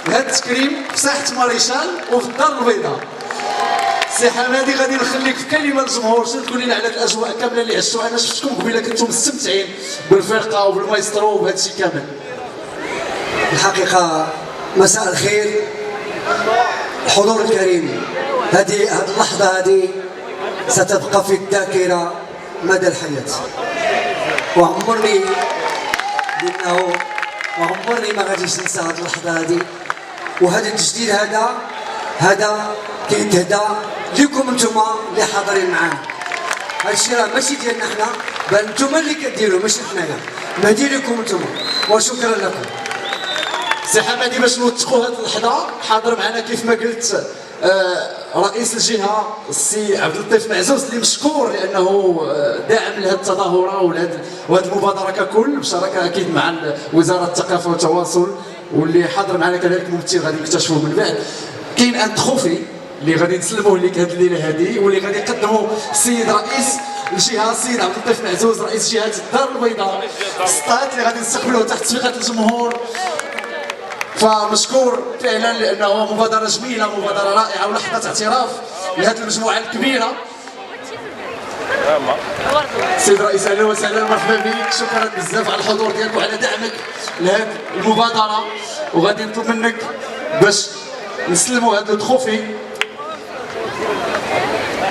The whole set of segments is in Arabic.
بهذا التكريم في ساحه ماريشال وفي الدار البيضاء. سي حمادي غادي نخليك في كلمه للجمهور، شنو تقول لنا على هذه الاجواء كامله اللي عشتوها؟ انا شفتكم قبيله كنتم مستمتعين بالفرقه وبالمايسترو وبهذا الشيء كامل. الحقيقه مساء الخير، الحضور الكريم، هذه اللحظه هذه ستبقى في الذاكره مدى الحياه، وعمرني ما غاديش ننسى هذه اللحظه هذه. وهذا التجديد هذا كيتهدى لكم انتم اللي حاضرين معانا. هذا الشيء راه ماشي ديالنا حنا، بل انتم اللي كديروا ماشي حنايا، مهدي لكم انتم، وشكرا لكم. سي حمادي باش نوثقوا هذه اللحظه حاضر معنا كيف ما قلت رئيس الجهه السي عبد اللطيف معزوز اللي مشكور لانه داعم لهذه التظاهره وهذه المبادره ككل بشراكه اكيد مع وزاره الثقافه والتواصل، واللي حاضر معنا كذلك ممثل غادي نكتشفوه من بعد. كاين ان تروفي اللي غادي نسلموه لك هذه الليله هذه، واللي غادي يقدمه السيد رئيس الجهه السيد عبد اللطيف معزوز رئيس جهه الدار البيضاء السطات، اللي غادي نستقبلوه تحت تصفيقات الجمهور. فمشكور فعلا لانه مبادره جميله، مبادره رائعه ولحظه اعتراف لهذه المجموعه الكبيره. سيد رئيس اهلا وسهلا مرحبا بك، شكرا بزاف على الحضور ديالك وعلى دعمك لهذه المبادره، وغادي نطلب منك باش نسلموا هذا التروفي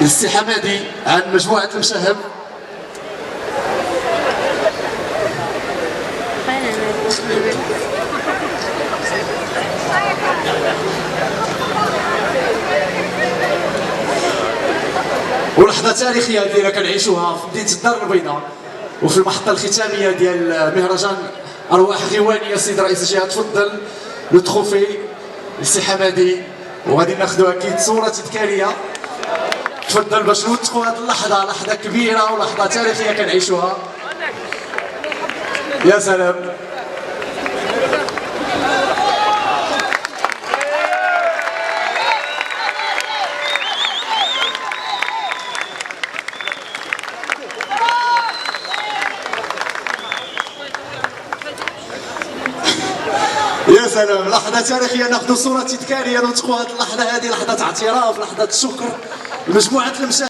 للسي حمادي عن مجموعه المشاهب. ولحظه تاريخيه اللي كنعيشوها في مدينه الدار البيضاء وفي المحطه الختاميه ديال مهرجان ارواح غيوانيه. السيد رئيس الجهه تفضل لو تروفي للسي حمادي، وغادي ناخذوا اكيد صوره تذكاريه. تفضل باش نوثقوا هذه اللحظه، لحظه كبيره ولحظه تاريخيه كنعيشوها. يا سلام. يا سلام، لحظة تاريخية، ناخذ صورة تذكارية نوثقوا هذه اللحظة هذه، لحظة اعتراف، لحظة شكر لمجموعة المشاهد.